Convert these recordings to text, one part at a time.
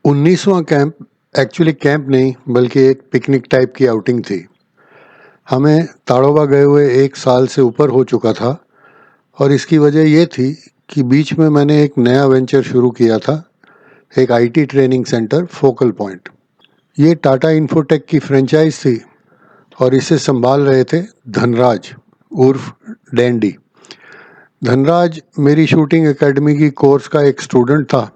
19वां camp actually camp नहीं बल्कि एक पिकनिक टाइप की आउटिंग थी। हमें ताड़ोबा गए हुए 1 साल से ऊपर हो चुका था और इसकी वजह ये थी कि बीच में मैंने एक नया वेंचर शुरू किया था, एक IT training centre focal point. ये टाटा इन्फोटेक की फ्रेंचाइज थी और इसे संभाल रहे थे धनराज उर्फ डैंडी। धनराज मेरी शूटिंग एकेडमी की कोर्स का एक स्टूडेंट था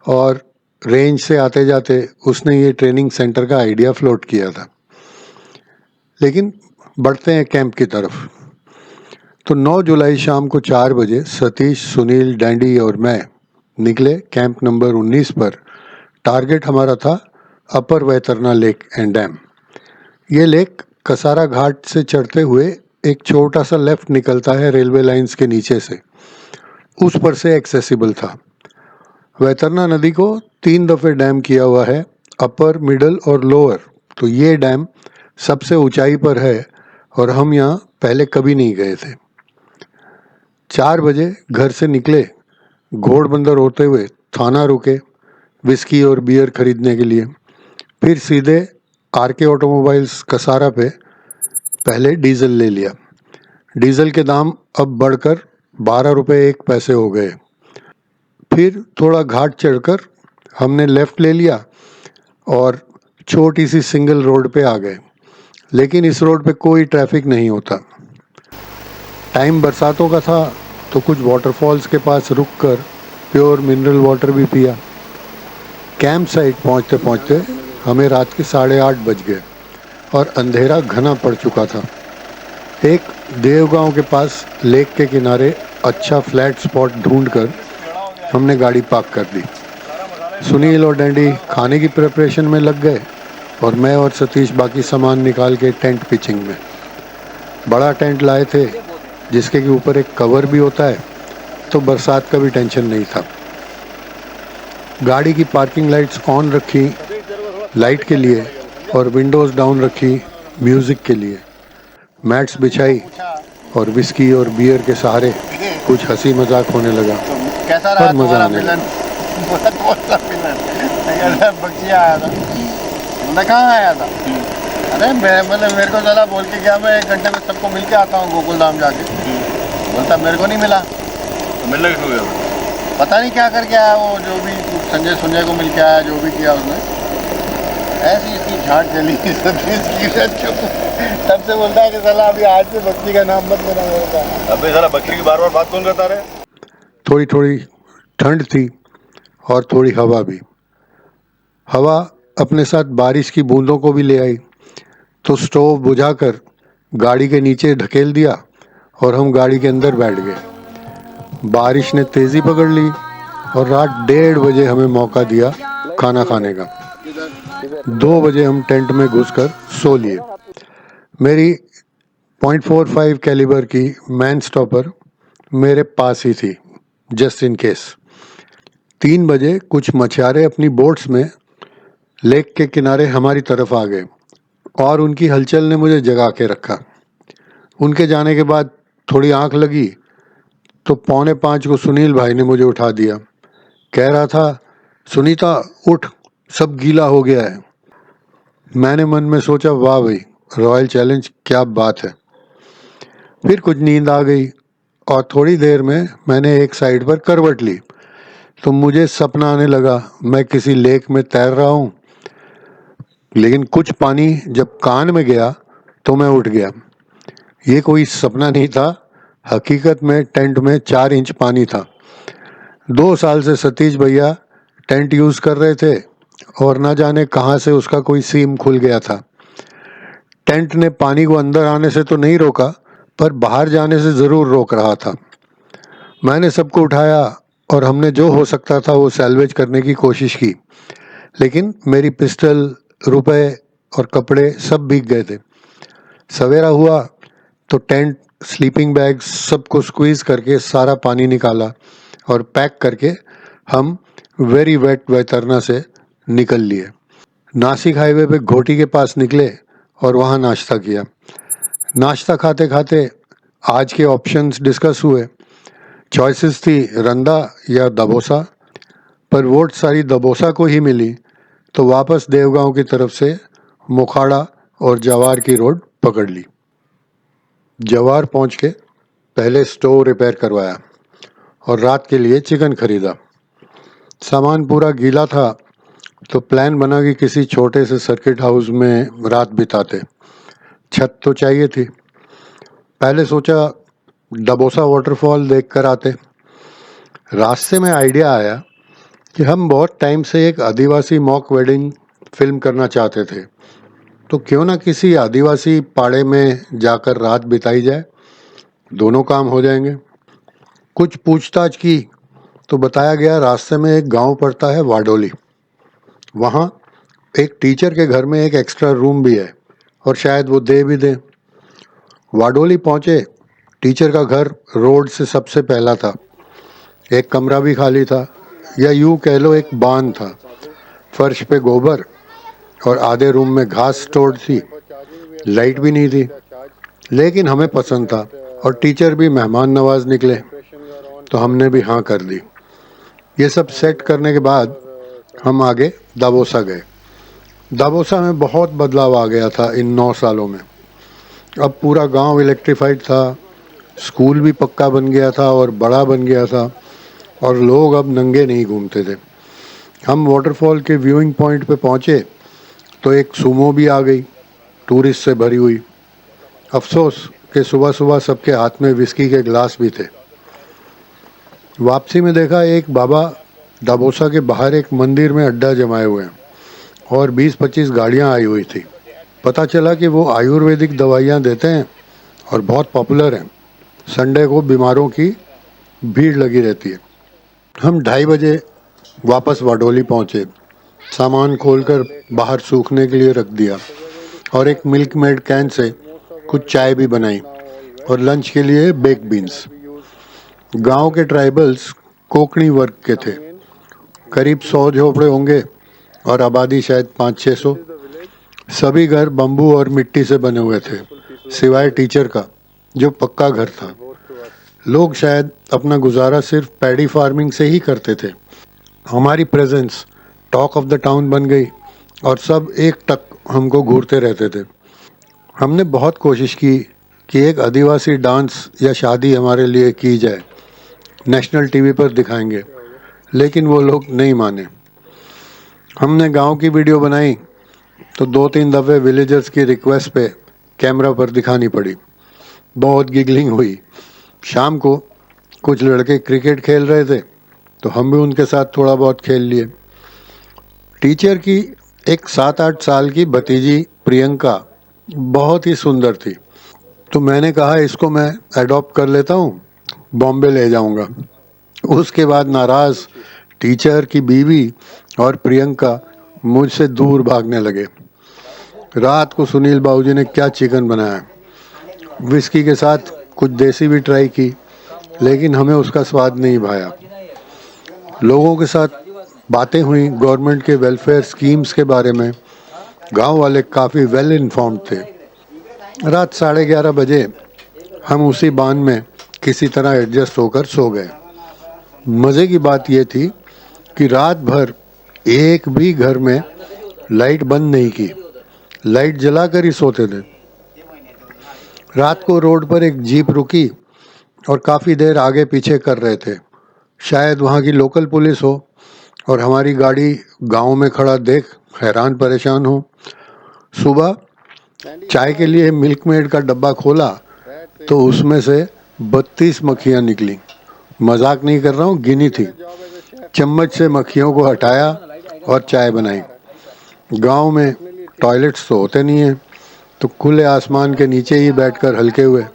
और रेंज से आते जाते उसने ये ट्रेनिंग सेंटर का आइडिया फ्लोट किया था। लेकिन बढ़ते हैं कैंप की तरफ। तो 9 जुलाई शाम को 4 बजे सतीश, सुनील, डैंडी और मैं निकले कैंप नंबर 19 पर। टारगेट हमारा था अपर वैतरना लेक एंड डैम। ये लेक कसारा घाट से चढ़ते हुए एक छोटा सा लेफ्ट निकलता है रेलवे लाइंस के नीचे से, उस पर से एक्सेसिबल था। वैतरना नदी को 3 दफ़े डैम किया हुआ है, अपर, मिडल और लोअर। तो ये डैम सबसे ऊंचाई पर है और हम यहाँ पहले कभी नहीं गए थे। 4 बजे घर से निकले, घोड़बंदर होते हुए थाना रुके विस्की और बियर खरीदने के लिए। फिर सीधे आरके ऑटोमोबाइल्स कसारा पे पहले डीजल ले लिया। डीजल के दाम अब बढ़कर 12 रुपये 1 पैसे हो गए। फिर थोड़ा घाट चढ़कर हमने लेफ़्ट ले लिया और छोटी सी सिंगल रोड पे आ गए। लेकिन इस रोड पे कोई ट्रैफिक नहीं होता। टाइम बरसातों का था तो कुछ वाटरफॉल्स के पास रुककर प्योर मिनरल वाटर भी पिया। कैंप साइट पहुंचते पहुंचते हमें रात के 8:30 बज गए और अंधेरा घना पड़ चुका था। एक देवगांव के पास लेक के किनारे अच्छा फ्लैट स्पॉट ढूंढकर हमने गाड़ी पार्क कर दी। सुनील और डैंडी खाने की प्रिपरेशन में लग गए और मैं और सतीश बाकी सामान निकाल के टेंट पिचिंग में। बड़ा टेंट लाए थे जिसके के ऊपर एक कवर भी होता है, तो बरसात का भी टेंशन नहीं था। गाड़ी की पार्किंग लाइट्स ऑन रखी लाइट के लिए और विंडोज़ डाउन रखी म्यूज़िक के लिए। मैट्स बिछाई और विस्की और बियर के सहारे कुछ हंसी मजाक होने लगा। कैसा रहा मजा आने मिलन? बख्शिया आया था, मतलब कहाँ आया था? अरे मेरे को चला बोल के गया मैं 1 घंटे में सबको मिल के आता हूँ गोकुल धाम जाके। बोलता मेरे को नहीं मिला। तो मिलने क्यों गया? पता नहीं क्या करके आया वो, जो भी संजय को मिल के आया, जो भी किया उसने। ऐसी इसकी झाट चली तब से बोलता है कि साला अभी आज से बच्ची का नाम मत लेना मेरे साथ। अबे साला बच्ची की बार-बार बात कौन करता रहे? थोड़ी थोड़ी ठंड थी और थोड़ी हवा भी। हवा अपने साथ बारिश की बूंदों को भी ले आई, तो स्टोव बुझाकर गाड़ी के नीचे ढकेल दिया और हम गाड़ी के अंदर बैठ गए। बारिश ने तेज़ी पकड़ ली और रात 1:30 बजे हमें मौका दिया खाना खाने का। 2 बजे हम टेंट में घुसकर सो लिए। मेरी .45 कैलिबर की मैन स्टॉपर मेरे पास ही थी, जस्ट इन केस। 3 बजे कुछ मछुआरे अपनी बोट्स में लेक के किनारे हमारी तरफ आ गए और उनकी हलचल ने मुझे जगा के रखा। उनके जाने के बाद थोड़ी आंख लगी तो 4:45 को सुनील भाई ने मुझे उठा दिया। कह रहा था, सुनीता उठ, सब गीला हो गया है। मैंने मन में सोचा, वाह भाई, रॉयल चैलेंज, क्या बात है। फिर कुछ नींद आ गई और थोड़ी देर में मैंने एक साइड पर करवट ली तो मुझे सपना आने लगा मैं किसी लेक में तैर रहा हूँ। लेकिन कुछ पानी जब कान में गया तो मैं उठ गया। ये कोई सपना नहीं था, हकीकत में टेंट में 4 इंच पानी था। 2 साल से सतीश भैया टेंट यूज़ कर रहे थे और ना जाने कहाँ से उसका कोई सीम खुल गया था। टेंट ने पानी को अंदर आने से तो नहीं रोका, पर बाहर जाने से ज़रूर रोक रहा था। मैंने सबको उठाया और हमने जो हो सकता था वो सैल्वेज करने की कोशिश की, लेकिन मेरी पिस्टल, रुपए और कपड़े सब भीग गए थे। सवेरा हुआ तो टेंट, स्लीपिंग बैग्स सबको स्क्वीज़ करके सारा पानी निकाला और पैक करके हम वेरी वेट वैतरना से निकल लिए। नासिक हाईवे पे घोटी के पास निकले और वहाँ नाश्ता किया। नाश्ता खाते खाते आज के ऑप्शंस डिस्कस हुए। चॉइसेस थी रंदा या दबोसा। पर वोट सारी दबोसा को ही मिली, तो वापस देवगांव की तरफ से मोखाड़ा और जवार की रोड पकड़ ली। जवार पहुंच के पहले स्टोव रिपेयर करवाया और रात के लिए चिकन खरीदा। सामान पूरा गीला था तो प्लान बना कि किसी छोटे से सर्किट हाउस में रात बिताते। छत तो चाहिए थी। पहले सोचा डबोसा वाटरफॉल देख कर आते। रास्ते में आइडिया आया कि हम बहुत टाइम से एक आदिवासी मॉक वेडिंग फिल्म करना चाहते थे, तो क्यों ना किसी आदिवासी पाड़े में जाकर रात बिताई जाए, दोनों काम हो जाएंगे। कुछ पूछताछ की तो बताया गया रास्ते में एक गांव पड़ता है वाडोली, वहाँ एक टीचर के घर में एक एक्स्ट्रा रूम भी है और शायद वो दे भी दें। वाडोली पहुँचे। टीचर का घर रोड से सबसे पहला था। एक कमरा भी खाली था, या यूँ कह लो एक बांध था। फर्श पे गोबर और आधे रूम में घास स्टोर्ड थी। लाइट भी नहीं थी, लेकिन हमें पसंद था और टीचर भी मेहमान नवाज निकले, तो हमने भी हाँ कर दी। ये सब सेट करने के बाद हम आगे दाबोसा गए। दाबोसा में बहुत बदलाव आ गया था इन 9 सालों में। अब पूरा गांव इलेक्ट्रीफाइड था, स्कूल भी पक्का बन गया था और बड़ा बन गया था, और लोग अब नंगे नहीं घूमते थे। हम वाटरफॉल के व्यूइंग पॉइंट पे पहुँचे तो एक सुमो भी आ गई, टूरिस्ट से भरी हुई। अफसोस कि सुबह सुबह सबके हाथ में विस्की के गिलास भी थे। वापसी में देखा एक बाबा दाबोसा के बाहर एक मंदिर में अड्डा जमाए हुए हैं और 20-25 गाड़ियां आई हुई थी। पता चला कि वो आयुर्वेदिक दवाइयां देते हैं और बहुत पॉपुलर हैं। संडे को बीमारों की भीड़ लगी रहती है। हम 2:30 बजे वापस वाडोली पहुँचे। सामान खोलकर बाहर सूखने के लिए रख दिया और एक मिल्क मेड कैन से कुछ चाय भी बनाई और लंच के लिए बेक बीन्स। गांव के ट्राइबल्स कोकणी वर्ग के थे। करीब 100 झोपड़े होंगे और आबादी शायद 500-600। सभी घर बम्बू और मिट्टी से बने हुए थे, सिवाय टीचर का जो पक्का घर था। लोग शायद अपना गुजारा सिर्फ पैडी फार्मिंग से ही करते थे। हमारी presence talk of the town बन गई और सब एक टक हमको घूरते रहते थे। हमने बहुत कोशिश की कि एक आदिवासी डांस या शादी हमारे लिए की जाए, नेशनल टीवी पर दिखाएंगे, लेकिन वो लोग नहीं माने। हमने गांव की वीडियो बनाई तो 2-3 दफ़े विलेजर्स की रिक्वेस्ट पे कैमरा पर दिखानी पड़ी। बहुत गिगलिंग हुई। शाम को कुछ लड़के क्रिकेट खेल रहे थे तो हम भी उनके साथ थोड़ा बहुत खेल लिए। टीचर की एक 7-8 साल की भतीजी प्रियंका बहुत ही सुंदर थी, तो मैंने कहा इसको मैं अडॉप्ट कर लेता हूँ, बॉम्बे ले जाऊँगा। उसके बाद नाराज़ टीचर की बीवी और प्रियंका मुझसे दूर भागने लगे। रात को सुनील बाबूजी ने क्या चिकन बनाया। विस्की के साथ कुछ देसी भी ट्राई की, लेकिन हमें उसका स्वाद नहीं भाया। लोगों के साथ बातें हुई गवर्नमेंट के वेलफेयर स्कीम्स के बारे में। गांव वाले काफ़ी वेल इन्फॉर्म्ड थे। रात 11:30 बजे हम उसी बांध में किसी तरह एडजस्ट होकर सो गए। मज़े की बात यह थी कि रात भर एक भी घर में लाइट बंद नहीं की, लाइट जलाकर ही सोते थे। रात को रोड पर एक जीप रुकी और काफ़ी देर आगे पीछे कर रहे थे। शायद वहाँ की लोकल पुलिस हो और हमारी गाड़ी गांव में खड़ा देख हैरान परेशान हो। सुबह चाय के लिए मिल्क मेड का डब्बा खोला तो उसमें से 32 मक्खियाँ निकली। मजाक नहीं कर रहा हूँ, गिनी थी। चम्मच से मक्खियों को हटाया और चाय बनाई। गांव में टॉयलेट्स तो होते नहीं हैं, तो खुले आसमान के नीचे ही बैठकर हल्के हुए।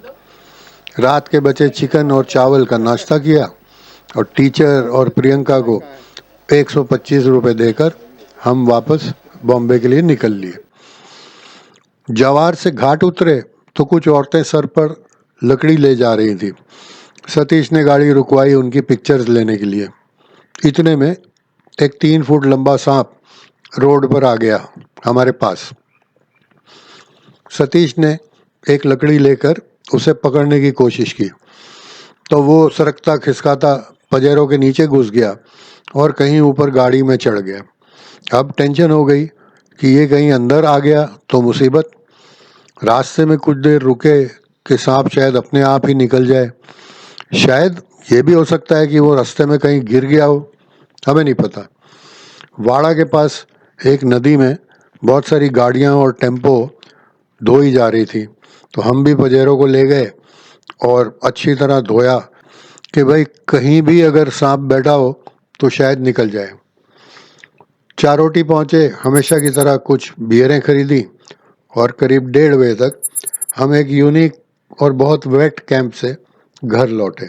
रात के बचे चिकन और चावल का नाश्ता किया और टीचर और प्रियंका को 125 रुपये देकर हम वापस बॉम्बे के लिए निकल लिए। जवार से घाट उतरे तो कुछ औरतें सर पर लकड़ी ले जा रही थी। सतीश ने गाड़ी रुकवाई उनकी पिक्चर्स लेने के लिए। इतने में एक 3 फुट लंबा सांप रोड पर आ गया हमारे पास। सतीश ने एक लकड़ी लेकर उसे पकड़ने की कोशिश की तो वो सरकता खिसकाता पजेरों के नीचे घुस गया और कहीं ऊपर गाड़ी में चढ़ गया। अब टेंशन हो गई कि ये कहीं अंदर आ गया तो मुसीबत। रास्ते में कुछ देर रुके कि सांप शायद अपने आप ही निकल जाए। शायद ये भी हो सकता है कि वो रास्ते में कहीं गिर गया हो, हमें नहीं पता। वाड़ा के पास एक नदी में बहुत सारी गाड़ियां और टेम्पो धोई जा रही थी, तो हम भी पजेरों को ले गए और अच्छी तरह धोया कि भाई कहीं भी अगर सांप बैठा हो तो शायद निकल जाए। चारोटी पहुंचे, हमेशा की तरह कुछ बियरें खरीदी और करीब 1:30 बजे तक हम एक यूनिक और बहुत वेट कैंप से घर लौटे।